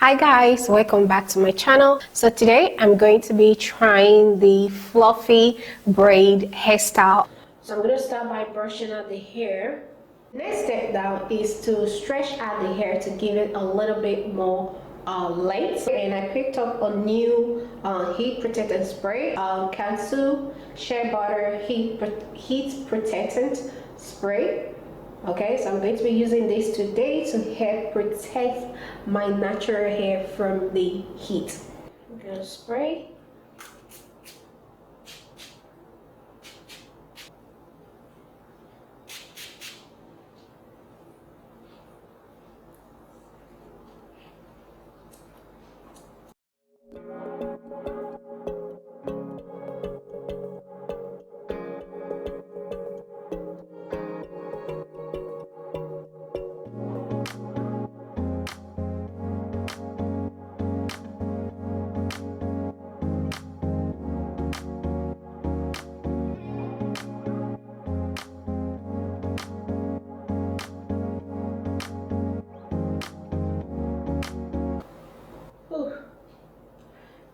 Hi guys, welcome back to my channel. So today I'm going to be trying the fluffy braid hairstyle. So I'm going to start by brushing out the hair. Next step now is to stretch out the hair to give it a little bit more length. And I picked up a new heat protectant spray, Kansu Shea Butter Heat Protectant Spray. Okay, so I'm going to be using this today to help protect my natural hair from the heat. I'm going to spray.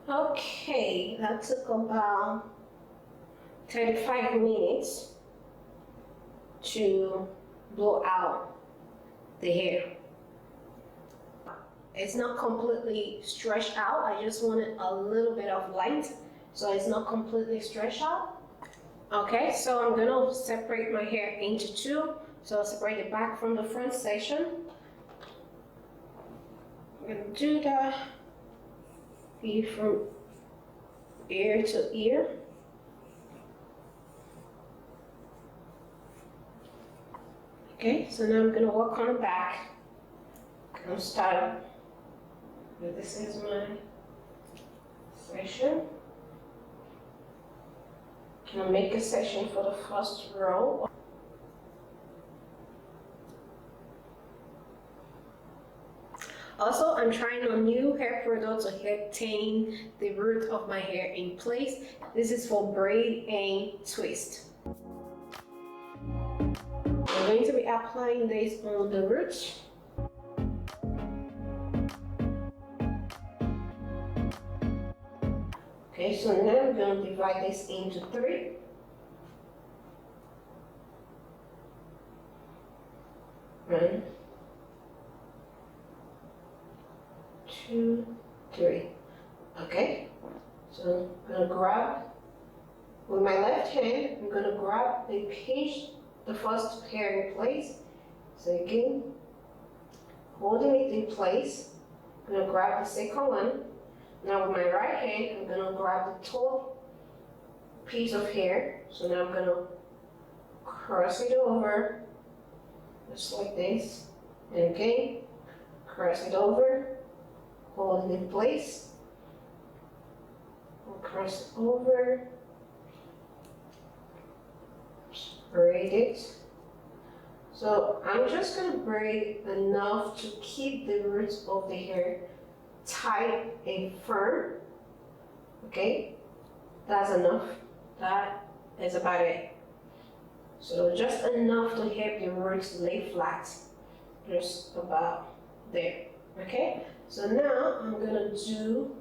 Okay, that took about 35 minutes to blow out the hair. It's not completely stretched out. I just wanted a little bit of length, so it's not completely stretched out. Okay, so I'm gonna separate my hair into two. So I'll separate the back from the front section. I'm gonna do that from ear to ear. Okay, so now I'm gonna work on the back. I'm gonna start. This is my section. I'm gonna make a section for the first row. Also, I'm trying a new hair product to help tame the root of my hair in place. This is for braid and twist. I'm going to be applying this on the roots. Okay, so now I'm going to divide this into three. One, two, three. Okay, so I'm going to grab, with my left hand, I'm going to grab and pinch the first hair in place. So again, holding it in place, I'm going to grab the second one. Now with my right hand, I'm going to grab the top piece of hair. So now I'm going to cross it over, just like this. And again, cross it over, hold it in place. We'll cross it over, braid it. So I'm just going to braid enough to keep the roots of the hair tight and firm. Okay, that's enough. That is about it. So just enough to help the roots lay flat, just about there. Okay, so now I'm gonna do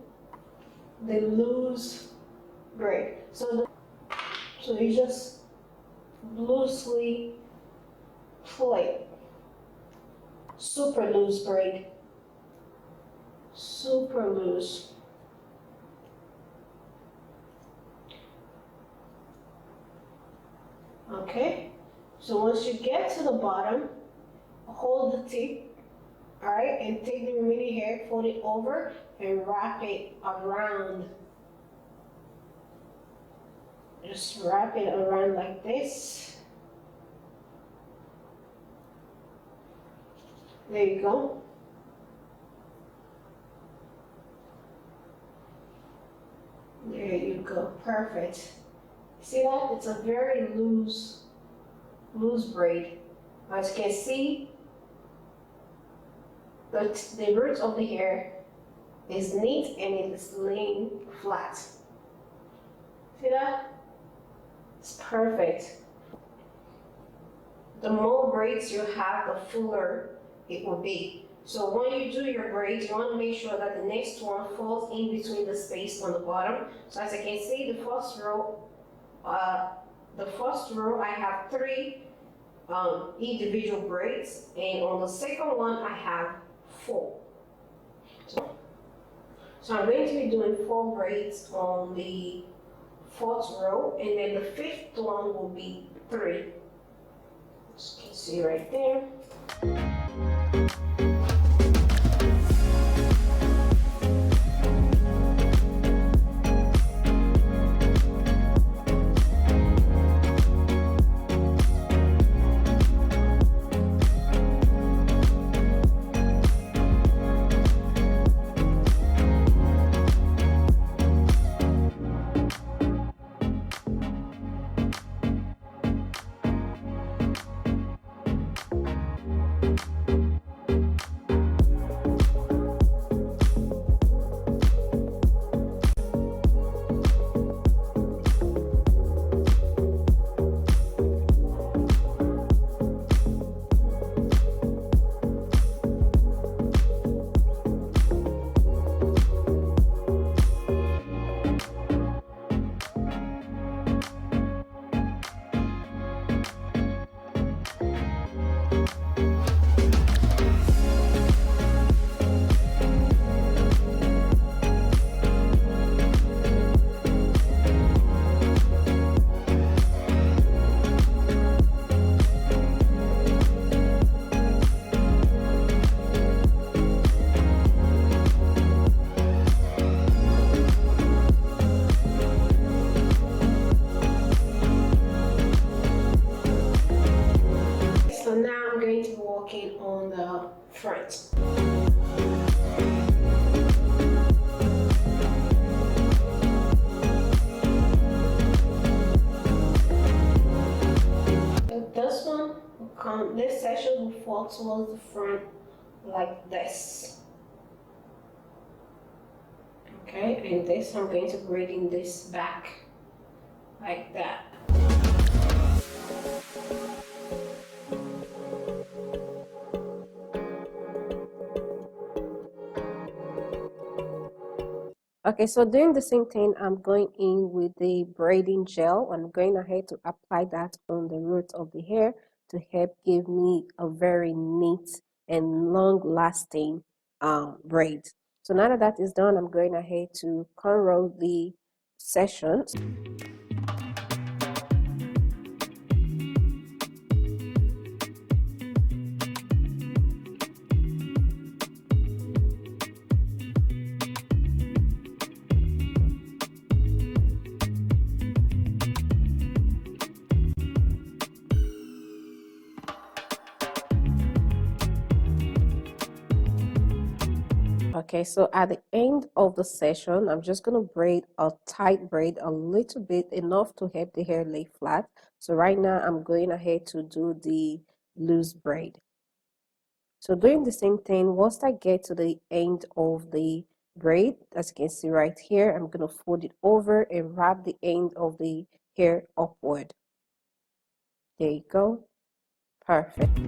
the loose braid. So you just loosely plait, super loose braid. Super loose. Okay, so once you get to the bottom, hold the tip, all right, and take the remaining hair, fold it over, and wrap it around. Just wrap it around like this. There you go. There you go, perfect. See that? It's a very loose braid. As you can see, the roots of the hair is neat and it is laying flat. See that? It's perfect. The more braids you have, the fuller it will be. So when you do your braids, you want to make sure that the next one falls in between the space on the bottom. So as you can see, uh, the first row I have three individual braids, and on the second one I have four. So I'm going to be doing 4 braids on the fourth row, and then the fifth one will be 3. As you can see right there. So now I'm going to be working on the front. This one will come, this section will fall towards the front like this. Okay, and this I'm going to braiding this back like that. Okay, so doing the same thing, I'm going in with the braiding gel. I'm going ahead to apply that on the roots of the hair to help give me a very neat and long-lasting braid. So now that that is done, I'm going ahead to cornrow the sections. Okay, so at the end of the session, I'm just going to braid a tight braid a little bit, enough to help the hair lay flat. So right now, I'm going ahead to do the loose braid. So doing the same thing, once I get to the end of the braid, as you can see right here, I'm going to fold it over and wrap the end of the hair upward. There you go. Perfect.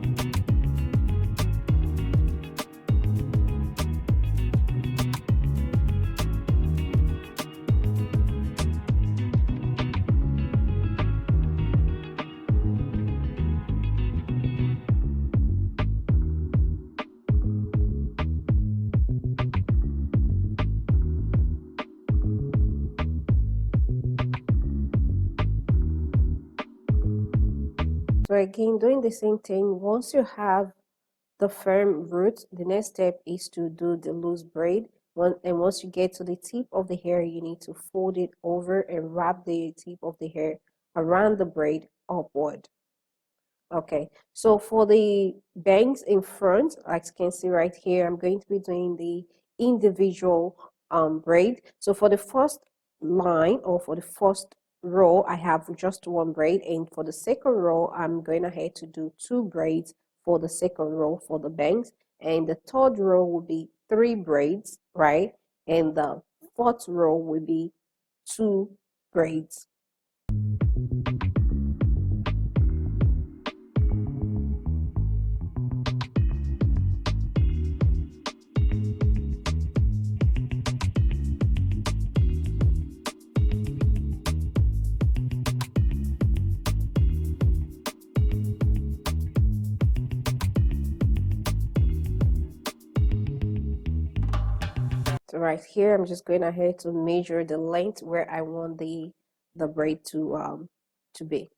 So again, doing the same thing, once you have the firm root, the next step is to do the loose braid. And once you get to the tip of the hair, you need to fold it over and wrap the tip of the hair around the braid upward. Okay, so for the bangs in front, like you can see right here, I'm going to be doing the individual braid. So for the first line, or for the first row, I have just 1 braid, and for the second row, I'm going ahead to do 2 braids for the second row for the bangs, and the third row will be 3 braids, right? And the fourth row will be 2 braids. So right here, I'm just going ahead to measure the length where I want the braid to be.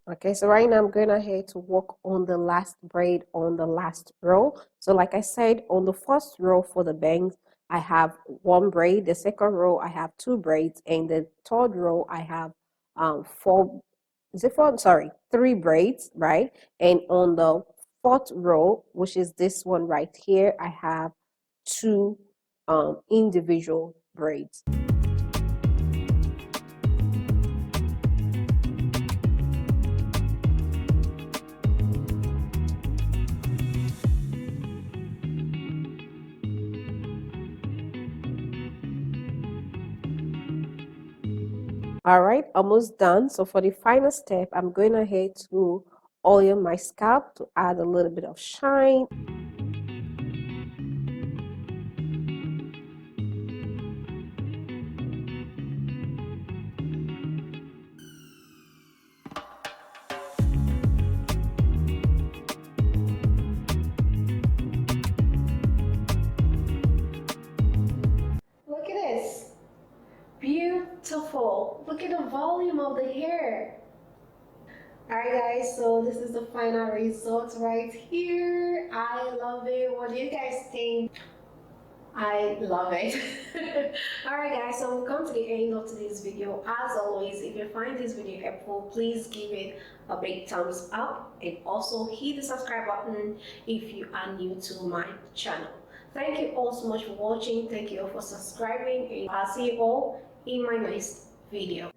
Okay, so right now I'm going ahead to work on the last braid on the last row. So like I said, on the first row for the bangs, I have one braid. The second row, I have two braids. And the third row, I have three braids, right? And on the fourth row, which is this one right here, I have two individual braids. All right, almost done. So for the final step, I'm going ahead to oil my scalp to add a little bit of shine. Look at this. Beautiful. Look at the volume of the hair. Alright guys, so this is the final result right here. I love it. What do you guys think? I love it. Alright guys, so we've come to the end of today's video. As always, if you find this video helpful, please give it a big thumbs up and also hit the subscribe button if you are new to my channel. Thank you all so much for watching. Thank you all for subscribing, and I'll see you all in my next video.